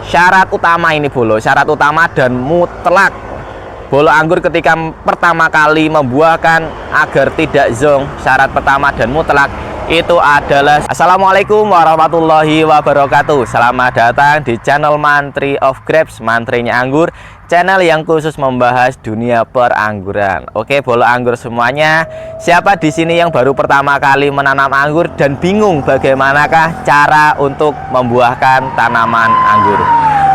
syarat utama ini bolo, syarat utama dan mutlak bolo anggur ketika pertama kali membuahkan agar tidak zonk, syarat pertama dan mutlak itu adalah Assalamualaikum warahmatullahi wabarakatuh. Selamat datang di channel Mantri of Grapes, mantrinya anggur, channel yang khusus membahas dunia perangguran. Oke, bolo anggur semuanya, siapa di sini yang baru pertama kali menanam anggur dan bingung bagaimanakah cara untuk membuahkan tanaman anggur?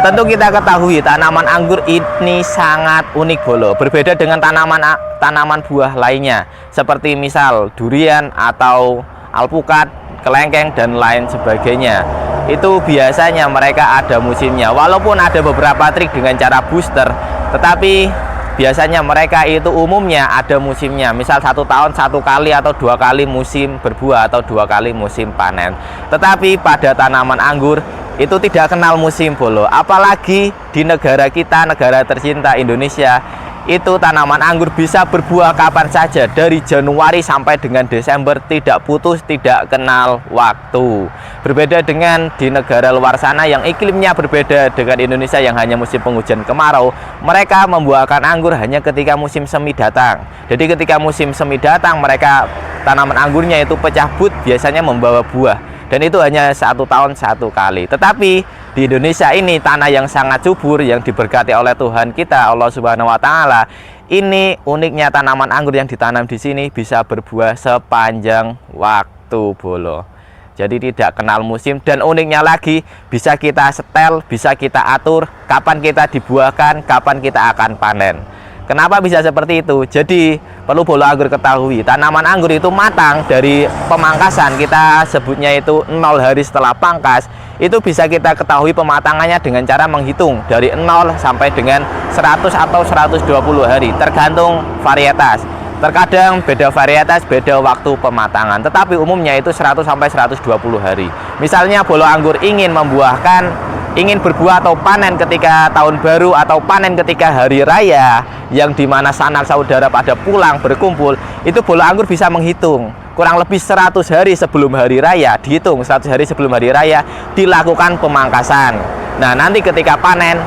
Tentu kita ketahui tanaman anggur ini sangat unik bolo, berbeda dengan tanaman buah lainnya seperti misal durian atau alpukat, kelengkeng dan lain sebagainya. Itu biasanya mereka ada musimnya, walaupun ada beberapa trik dengan cara booster, tetapi biasanya mereka itu umumnya ada musimnya, misal 1 tahun 1 kali atau 2 kali musim berbuah atau 2 kali musim panen. Tetapi pada tanaman anggur itu tidak kenal musim bolo, apalagi di negara kita, negara tercinta Indonesia, itu tanaman anggur bisa berbuah kapan saja, dari Januari sampai dengan Desember, tidak putus, tidak kenal waktu. Berbeda dengan di negara luar sana yang iklimnya berbeda dengan Indonesia yang hanya musim penghujan kemarau, mereka membuahkan anggur hanya ketika musim semi datang. Jadi ketika musim semi datang, mereka tanaman anggurnya itu pecah bud, biasanya membawa buah, dan itu hanya 1 tahun 1 kali. Tetapi di Indonesia ini tanah yang sangat subur, yang diberkati oleh Tuhan kita, Allah Subhanahu wa Ta'ala. Ini uniknya tanaman anggur yang ditanam di sini bisa berbuah sepanjang waktu bolo. Jadi tidak kenal musim, dan uniknya lagi bisa kita setel, bisa kita atur kapan kita dibuahkan, kapan kita akan panen. Kenapa bisa seperti itu? Jadi perlu bolo anggur ketahui, tanaman anggur itu matang dari pemangkasan, kita sebutnya itu 0 hari setelah pangkas. Itu bisa kita ketahui pematangannya dengan cara menghitung dari 0 sampai dengan 100 atau 120 hari, tergantung varietas. Terkadang beda varietas, beda waktu pematangan, tetapi umumnya itu 100 sampai 120 hari. Misalnya bolo anggur ingin berbuah atau panen ketika tahun baru atau panen ketika hari raya, yang dimana sanak saudara pada pulang berkumpul, itu bolo anggur bisa menghitung kurang lebih 100 hari sebelum hari raya, dihitung 100 hari sebelum hari raya dilakukan pemangkasan. Nah, nanti ketika panen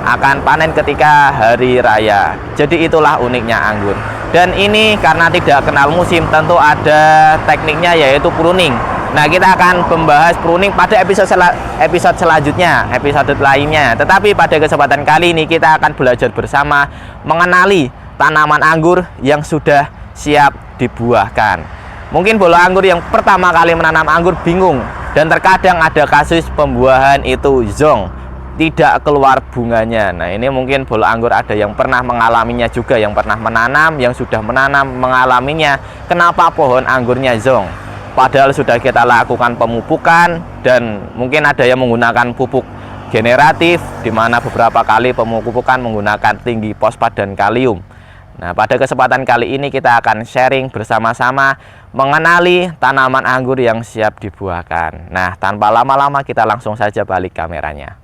akan panen ketika hari raya. Jadi itulah uniknya anggur. Dan ini karena tidak kenal musim, tentu ada tekniknya, yaitu pruning. Nah, kita akan membahas pruning pada episode selanjutnya, episode lainnya. Tetapi pada kesempatan kali ini kita akan belajar bersama mengenali tanaman anggur yang sudah siap dibuahkan. Mungkin bolo anggur yang pertama kali menanam anggur bingung, dan terkadang ada kasus pembuahan itu zonk, tidak keluar bunganya. Nah, ini mungkin bolo anggur ada yang pernah mengalaminya juga, yang pernah menanam, yang sudah menanam mengalaminya. Kenapa pohon anggurnya zonk? Padahal sudah kita lakukan pemupukan, dan mungkin ada yang menggunakan pupuk generatif, di mana beberapa kali pemupukan menggunakan tinggi fosfat dan kalium. Nah, pada kesempatan kali ini kita akan sharing bersama-sama mengenali tanaman anggur yang siap dibuahkan. Nah, tanpa lama-lama kita langsung saja balik kameranya.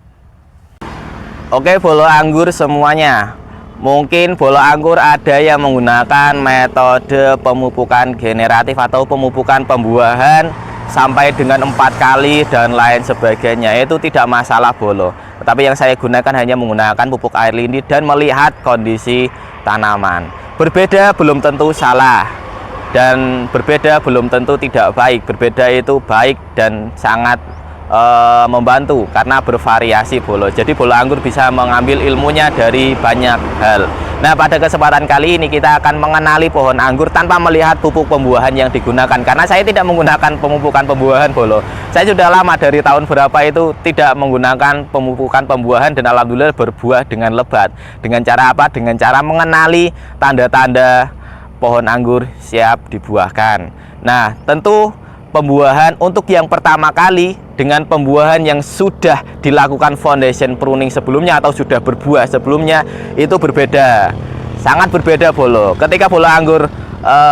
Oke, bolo anggur semuanya. Mungkin bolo anggur ada yang menggunakan metode pemupukan generatif atau pemupukan pembuahan sampai dengan 4 kali dan lain sebagainya. Itu tidak masalah bolo. Tetapi yang saya gunakan hanya menggunakan pupuk air lindi dan melihat kondisi tanaman. Berbeda belum tentu salah, dan berbeda belum tentu tidak baik. Berbeda itu baik dan sangat membantu karena bervariasi bolo. Jadi bolo anggur bisa mengambil ilmunya dari banyak hal. Nah, pada kesempatan kali ini kita akan mengenali pohon anggur tanpa melihat pupuk pembuahan yang digunakan, karena saya tidak menggunakan pemupukan pembuahan bolo. Saya sudah lama, dari tahun berapa itu tidak menggunakan pemupukan pembuahan, dan alhamdulillah berbuah dengan lebat. Dengan cara apa? Dengan cara mengenali tanda-tanda pohon anggur siap dibuahkan. Nah, tentu pembuahan untuk yang pertama kali dengan pembuahan yang sudah dilakukan foundation pruning sebelumnya atau sudah berbuah sebelumnya itu berbeda, sangat berbeda bolo. Ketika bolo anggur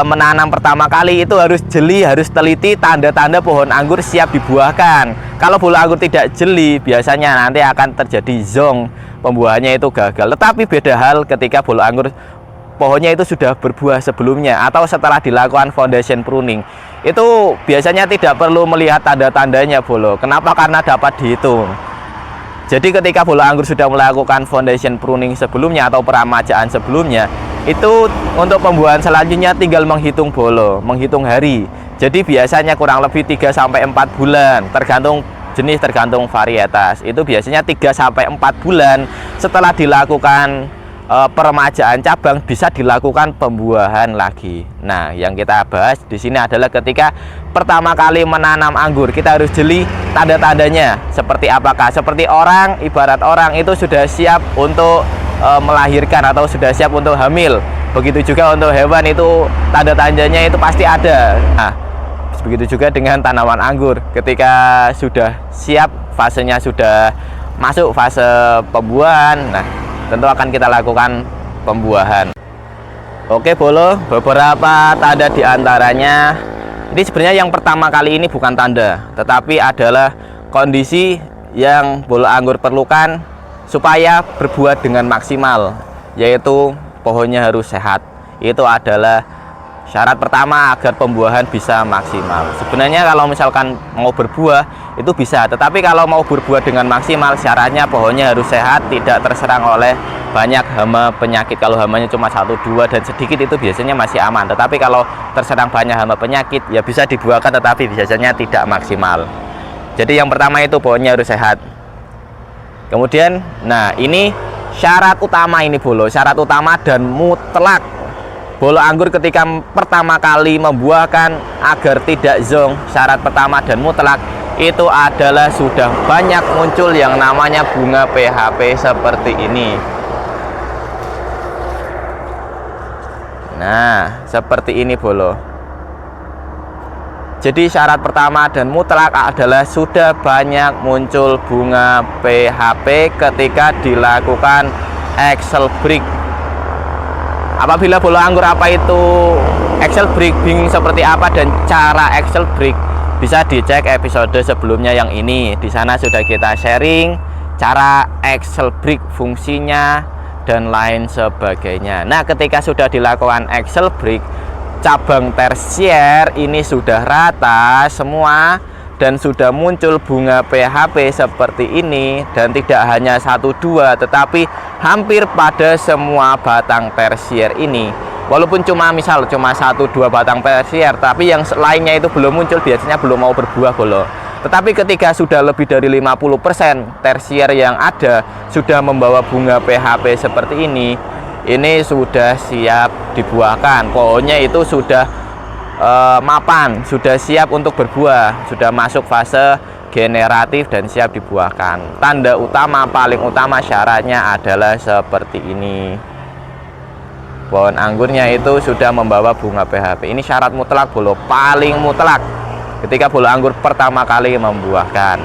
menanam pertama kali itu harus jeli, harus teliti tanda-tanda pohon anggur siap dibuahkan. Kalau bolo anggur tidak jeli, biasanya nanti akan terjadi zonk, pembuahannya itu gagal. Tetapi beda hal ketika bolo anggur pohonnya itu sudah berbuah sebelumnya atau setelah dilakukan foundation pruning. Itu biasanya tidak perlu melihat tanda-tandanya bolo. Kenapa? Karena dapat dihitung. Jadi ketika bolo anggur sudah melakukan foundation pruning sebelumnya atau peramajaan sebelumnya, itu untuk pembuahan selanjutnya tinggal menghitung bolo, menghitung hari. Jadi biasanya kurang lebih 3-4 bulan, tergantung jenis, tergantung varietas. Itu biasanya 3-4 bulan setelah dilakukan peremajaan cabang bisa dilakukan pembuahan lagi. Nah, yang kita bahas di sini adalah ketika pertama kali menanam anggur, kita harus jeli tanda-tandanya seperti apakah. Seperti orang, ibarat orang itu sudah siap untuk melahirkan atau sudah siap untuk hamil. Begitu juga untuk hewan, itu tanda-tandanya itu pasti ada. Nah, begitu juga dengan tanaman anggur. Ketika sudah siap, fasenya sudah masuk fase pembuahan, nah tentu akan kita lakukan pembuahan. Oke bolo, beberapa tanda diantaranya ini sebenarnya yang pertama kali ini bukan tanda, tetapi adalah kondisi yang bolo anggur perlukan supaya berbuah dengan maksimal, yaitu pohonnya harus sehat. Itu adalah syarat pertama agar pembuahan bisa maksimal. Sebenarnya kalau misalkan mau berbuah itu bisa, tetapi kalau mau berbuah dengan maksimal syaratnya pohonnya harus sehat, tidak terserang oleh banyak hama penyakit. Kalau hamanya cuma 1-2 dan sedikit itu biasanya masih aman, tetapi kalau terserang banyak hama penyakit ya bisa dibuahkan, tetapi biasanya tidak maksimal. Jadi yang pertama itu pohonnya harus sehat. Kemudian, nah ini syarat utama ini bolo, syarat utama dan mutlak bolo anggur ketika pertama kali membuahkan agar tidak zonk. Syarat pertama dan mutlak itu adalah sudah banyak muncul yang namanya bunga PHP seperti ini. Nah, seperti ini bolo. Jadi syarat pertama dan mutlak adalah sudah banyak muncul bunga PHP ketika dilakukan axle break. Apabila bolo anggur apa itu axle break, bingung seperti apa dan cara axle break, bisa dicek episode sebelumnya yang ini. Di sana sudah kita sharing cara axle break, fungsinya dan lain sebagainya. Nah, ketika sudah dilakukan axle break, cabang tersier ini sudah rata semua dan sudah muncul bunga PHP seperti ini, dan tidak hanya 1-2 tetapi hampir pada semua batang tersier ini. Walaupun cuma 1-2 batang tersier, tapi yang lainnya itu belum muncul, biasanya belum mau berbuah bolo. Tetapi ketika sudah lebih dari 50% tersier yang ada sudah membawa bunga PHP seperti ini sudah siap dibuahkan. Pohonnya itu sudah mapan, sudah siap untuk berbuah, sudah masuk fase generatif dan siap dibuahkan. Tanda utama, paling utama syaratnya adalah seperti ini. Pohon anggurnya itu sudah membawa bunga PHP. Ini syarat mutlak bolo, paling mutlak ketika bolo anggur pertama kali membuahkan.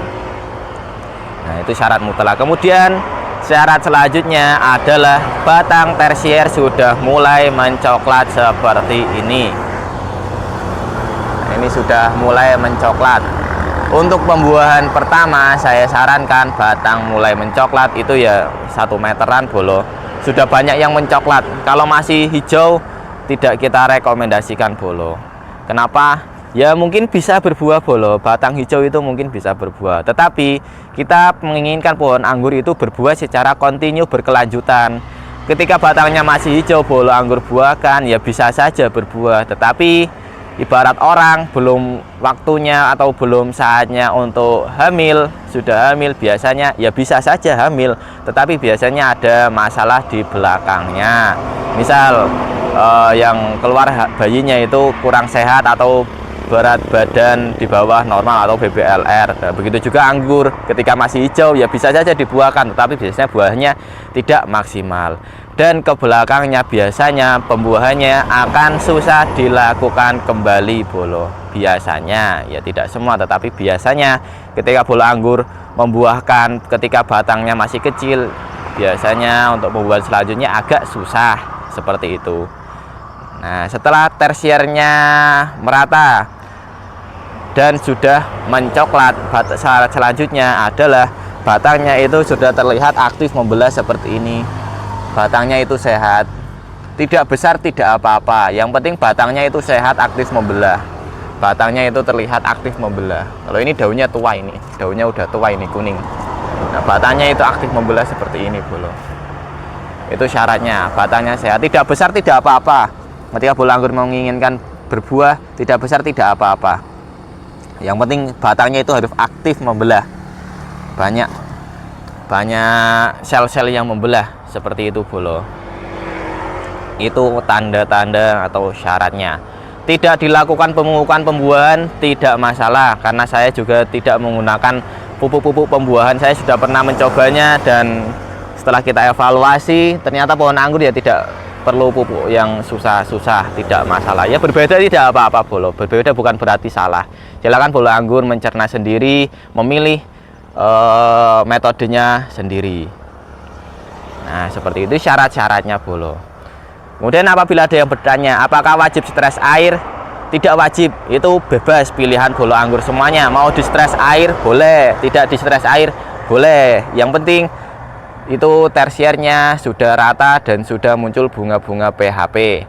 Nah, itu syarat mutlak. Kemudian syarat selanjutnya adalah batang tersier sudah mulai mencoklat seperti ini. Ini sudah mulai mencoklat. Untuk pembuahan pertama saya sarankan batang mulai mencoklat itu ya 1 meteran bolo. Sudah banyak yang mencoklat. Kalau masih hijau tidak kita rekomendasikan bolo. Kenapa? Ya mungkin bisa berbuah bolo, batang hijau itu mungkin bisa berbuah. Tetapi kita menginginkan pohon anggur itu berbuah secara kontinu, berkelanjutan. Ketika batangnya masih hijau, bolo anggur buahkan ya bisa saja berbuah. Tetapi ibarat orang belum waktunya atau belum saatnya untuk hamil, sudah hamil biasanya ya bisa saja hamil, tetapi biasanya ada masalah di belakangnya. Misal yang keluar bayinya itu kurang sehat atau berat badan di bawah normal atau BBLR. Nah, begitu juga anggur ketika masih hijau ya bisa saja dibuahkan, tetapi biasanya buahnya tidak maksimal. Dan ke belakangnya biasanya pembuahannya akan susah dilakukan kembali bolo. Biasanya, ya tidak semua, tetapi biasanya ketika bolo anggur membuahkan ketika batangnya masih kecil, biasanya untuk pembuahan selanjutnya agak susah seperti itu. Nah, setelah tersiernya merata dan sudah mencoklat, syarat selanjutnya adalah batangnya itu sudah terlihat aktif membelah seperti ini. Batangnya itu sehat, tidak besar tidak apa-apa, yang penting batangnya itu sehat, aktif membelah. Batangnya itu terlihat aktif membelah. Kalau ini daunnya tua, ini daunnya udah tua, ini kuning. Nah, batangnya itu aktif membelah seperti ini, Bolo. Itu syaratnya, batangnya sehat, tidak besar tidak apa-apa. Ketika bolo anggur menginginkan berbuah, tidak besar tidak apa-apa. Yang penting batangnya itu harus aktif membelah. Banyak sel-sel yang membelah seperti itu, Bolo. Itu tanda-tanda atau syaratnya. Tidak dilakukan pemupukan pembuahan tidak masalah, karena saya juga tidak menggunakan pupuk-pupuk pembuahan. Saya sudah pernah mencobanya, dan setelah kita evaluasi ternyata pohon anggur ya tidak perlu pupuk yang susah-susah, tidak masalah. Ya berbeda tidak apa-apa, Bolo. Berbeda bukan berarti salah. Silakan bolo anggur mencerna sendiri, memilih metodenya sendiri. Nah, seperti itu syarat-syaratnya, Bolo. Kemudian apabila ada yang bertanya, apakah wajib stres air? Tidak wajib, itu bebas pilihan bolo anggur semuanya. Mau di stres air boleh, tidak di stres air boleh. Yang penting itu tersiernya sudah rata dan sudah muncul bunga-bunga PHP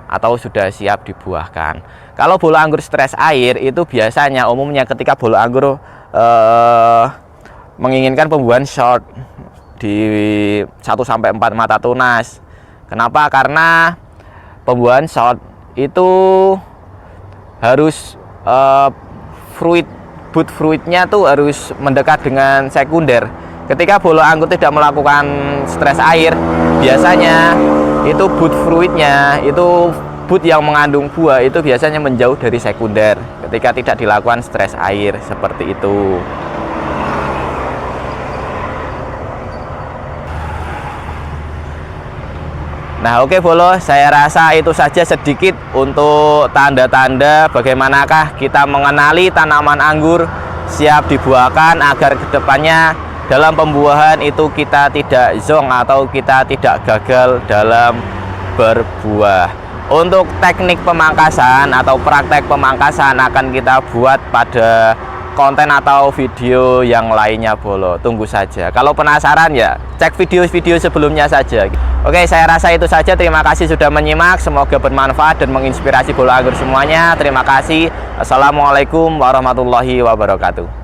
atau sudah siap dibuahkan. Kalau bolo anggur stres air itu biasanya umumnya ketika bolo anggur menginginkan pembuahan short di 1-4 mata tunas. Kenapa? Karena pembuahan short itu harus bud fruitnya tuh harus mendekat dengan sekunder. Ketika bolo anggur tidak melakukan stres air, biasanya itu bud fruitnya, itu bud yang mengandung buah itu biasanya menjauh dari sekunder ketika tidak dilakukan stres air seperti itu. Nah, oke, Bolo, saya rasa itu saja sedikit untuk tanda-tanda bagaimanakah kita mengenali tanaman anggur siap dibuahkan agar kedepannya dalam pembuahan itu kita tidak zonk atau kita tidak gagal dalam berbuah. Untuk teknik pemangkasan atau praktek pemangkasan akan kita buat pada konten atau video yang lainnya, Bolo. Tunggu saja. Kalau penasaran ya cek video-video sebelumnya saja. Oke, saya rasa itu saja. Terima kasih sudah menyimak. Semoga bermanfaat dan menginspirasi bolo anggur semuanya. Terima kasih. Assalamualaikum warahmatullahi wabarakatuh.